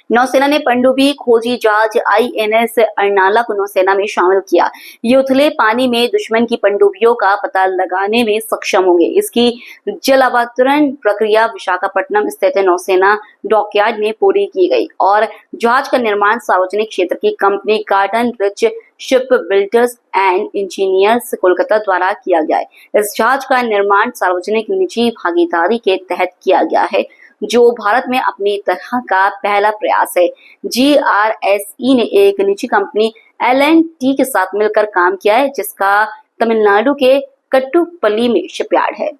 नौसेना ने पनडुब्बी खोजी जहाज INS अर्नाला को नौसेना में शामिल किया। ये उथले पानी में दुश्मन की पनडुब्बियों का पता लगाने में सक्षम होंगे। इसकी जलावतरण प्रक्रिया विशाखापट्टनम स्थित नौसेना डॉकयार्ड में पूरी की गई और जहाज का निर्माण सार्वजनिक क्षेत्र की company garden rich ship builders and engineers Kolkata द्वारा किया गया है। इस जहाज का निर्माण सार्वजनिक निजी भागीदारी के तहत किया गया है, जो भारत में अपनी तरह का पहला प्रयास है। GRSE ने एक निजी कंपनी L&T के साथ मिलकर काम किया है, जिसका तमिलनाडु के कट्टुपल्ली में शिपयार्ड है।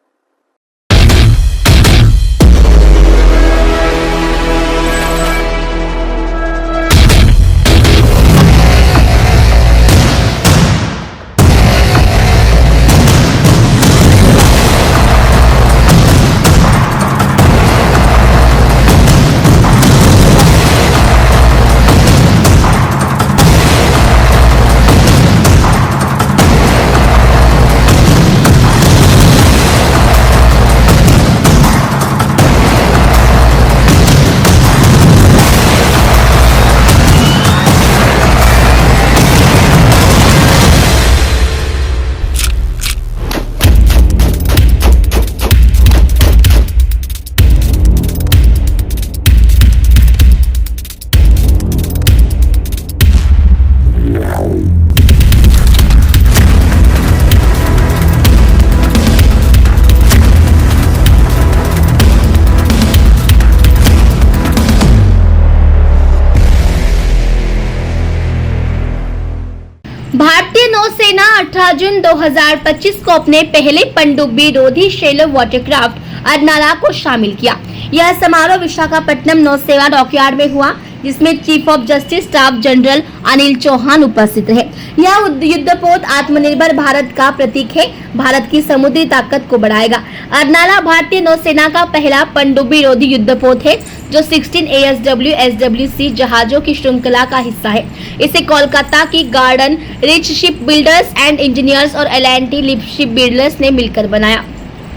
भारतीय नौसेना 18 जून 2025 को अपने पहले पनडुब्बी रोधी शैलो वाटरक्राफ्ट अर्नाला को शामिल किया। यह समारोह विशाखापट्टनम नौसेना डॉकयार्ड में हुआ, जिसमें chief of justice staff general Anil Chauhan उपस्थित रहे। यह युद्धपोत आत्मनिर्भर भारत का प्रतीक है, भारत की समुद्री ताकत को बढ़ाएगा। अर्नाला भारतीय नौसेना का पहला पनडुब्बी रोधी युद्धपोत है, जो 16 ASW SWC जहाजों की श्रृंखला का हिस्सा है। इसे कोलकाता की garden rich ship builders and engineers और L&T शिप बिल्डर्स ने मिलकर बनाया।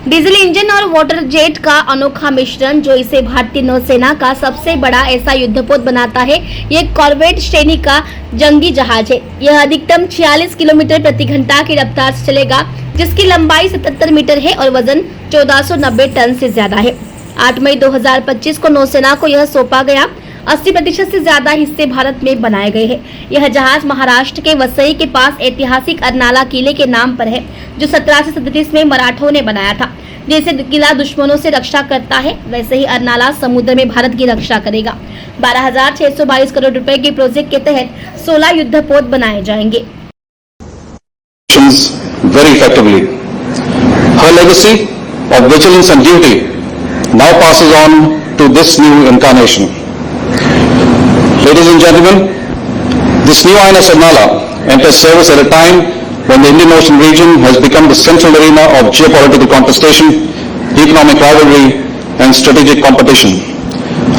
डीजल इंजन और वाटर जेट का अनोखा मिश्रण, जो इसे भारतीय नौसेना का सबसे बड़ा ऐसा युद्धपोत बनाता है। ये कॉर्वेट श्रेणी का जंगी जहाज है। यह अधिकतम 46 किलोमीटर प्रति घंटा की रफ्तार से चलेगा, जिसकी लंबाई 77 मीटर है और वजन 1490 टन से ज्यादा है। 8 मई 2025 को नौसेना को यह सौंपा गया। 80% से ज्यादा हिस्से भारत में बनाए गए हैं। यह जहाज महाराष्ट्र के वसई के पास ऐतिहासिक अर्नाला किले के नाम पर है, जो 1737 में मराठों ने बनाया था। जैसे किला दुश्मनों से रक्षा करता है, वैसे ही अर्नाला समुद्र में भारत की रक्षा करेगा। 12,622 करोड़ रुपए के प्रोजेक्ट के तहत 16 युद्धपोत बनाए जाएंगे। Very effectively. Her legacy of vigilance and duty now passes on to this new incarnation. Ladies and gentlemen, this new INS Arnala enters service at a time when the Indian Ocean region has become the central arena of geopolitical contestation, economic rivalry, and strategic competition,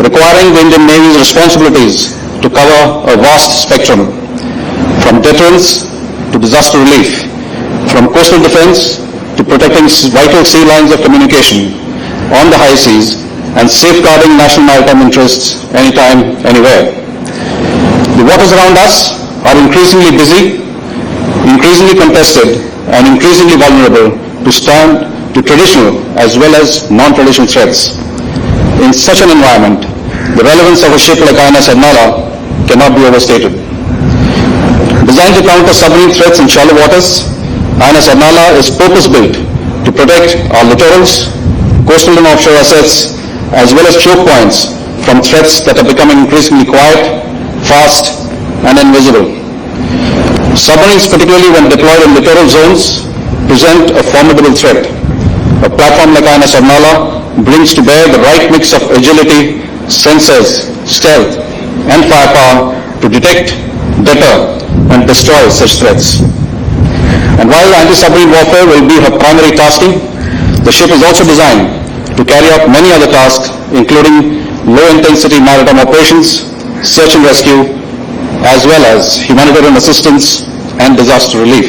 requiring the Indian Navy's responsibilities to cover a vast spectrum, from deterrence to disaster relief, from coastal defense to protecting vital sea lines of communication on the high seas and safeguarding national maritime interests anytime, anywhere. The waters around us are increasingly busy, increasingly contested, and increasingly vulnerable to stand to traditional as well as non-traditional threats. In such an environment, the relevance of a ship like INS Arnala cannot be overstated. Designed to counter submarine threats in shallow waters, INS Arnala is purpose-built to protect our littorals, coastal and offshore assets, as well as choke points from threats that are becoming increasingly quiet, fast, and invisible. Submarines, particularly when deployed in littoral zones, present a formidable threat. A platform like INS Arnala brings to bear the right mix of agility, sensors, stealth, and firepower to detect, deter, and destroy such threats. And while anti-submarine warfare will be her primary tasking, the ship is also designed to carry out many other tasks, including low-intensity maritime operations, search and rescue, as well as humanitarian assistance and disaster relief.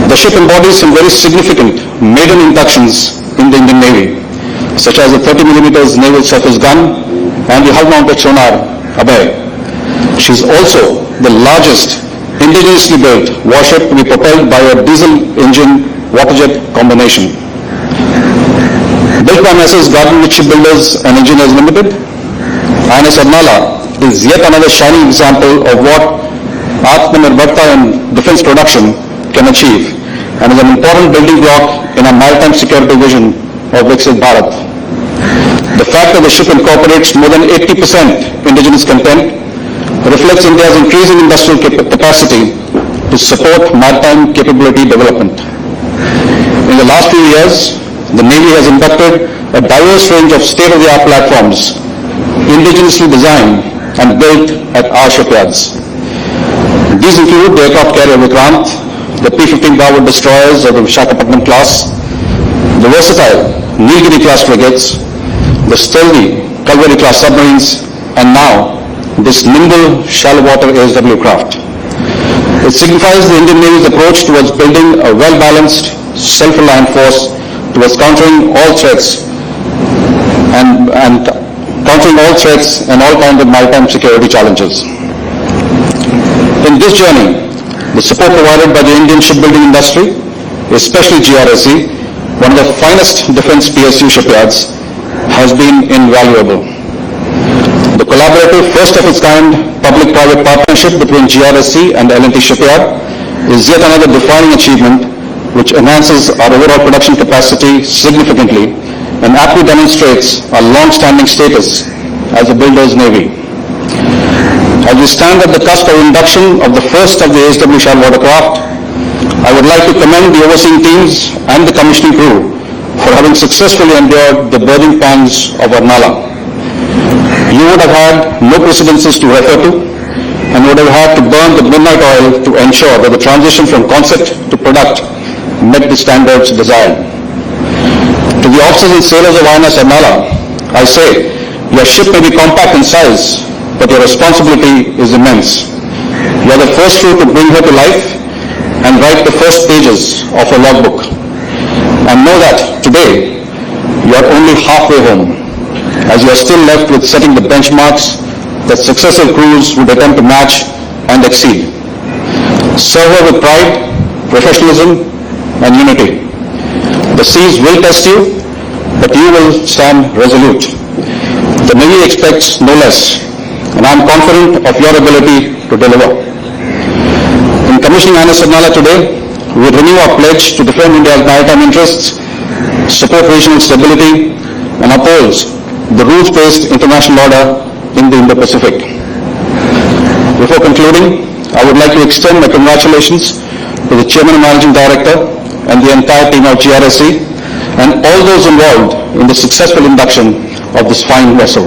The ship embodies some very significant maiden inductions in the Indian Navy. such as the 30mm naval surface gun and the hull-mounted sonar Abhay. She is also the largest indigenously built warship to be propelled by a diesel engine waterjet combination. Built by M/s Garden Shipbuilders and Engineers Limited, INS Arnala is yet another shining example of what Atmanirbharta in defense production can achieve and is an important building block in our maritime security vision of Viksit Bharat. The fact that the ship incorporates more than 80% indigenous content reflects India's increasing industrial capacity to support maritime capability development. In the last few years, the Navy has inducted a diverse range of state-of-the-art platforms indigenously designed and built at our shipyards. These include the aircraft carrier Vikrant, the P-15 Bravo destroyers of the Visakhapatnam class, the versatile Nilgiri class frigates, the stealthy Kalvari class submarines, and now this nimble shallow water ASW craft. It signifies the Indian Navy's approach towards building a well-balanced, self-reliant force towards countering all threats and all kinds of maritime security challenges. In this journey, the support provided by the Indian shipbuilding industry, especially GRSE, one of the finest defense PSU shipyards, has been invaluable. The collaborative, first of its kind, public-private partnership between GRSE and L&T Shipyard is yet another defining achievement which enhances our overall production capacity significantly and aptly demonstrates our long-standing status as a builder's navy. As we stand at the cusp of induction of the first of the ASW shallow watercraft, I would like to commend the overseeing teams and the commissioning crew for having successfully endured the birthing pangs of Arnala. You would have had no precedences to refer to and would have had to burn the midnight oil to ensure that the transition from concept to product met the standards desired. To the officers and sailors of INS Arnala, I say, your ship may be compact in size, but your responsibility is immense. You are the first crew to bring her to life and write the first pages of her logbook. And know that today, you are only halfway home, as you are still left with setting the benchmarks that successive crews would attempt to match and exceed. Serve her with pride, professionalism, and unity. The seas will test you, but you will stand resolute. The Navy expects no less, and I am confident of your ability to deliver. In commissioning INS Arnala today, we renew our pledge to defend India's maritime interests, support regional stability, and uphold the rules-based international order in the Indo-Pacific. Before concluding, I would like to extend my congratulations to the Chairman and Managing Director and the entire team of GRSE and all those involved in the successful induction of this fine vessel.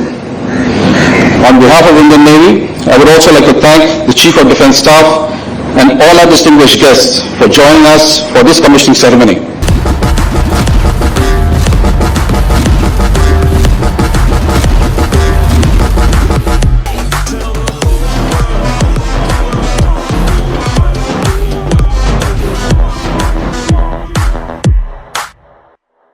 On behalf of Indian Navy, I would also like to thank the Chief of Defence Staff and all our distinguished guests for joining us for this commissioning ceremony.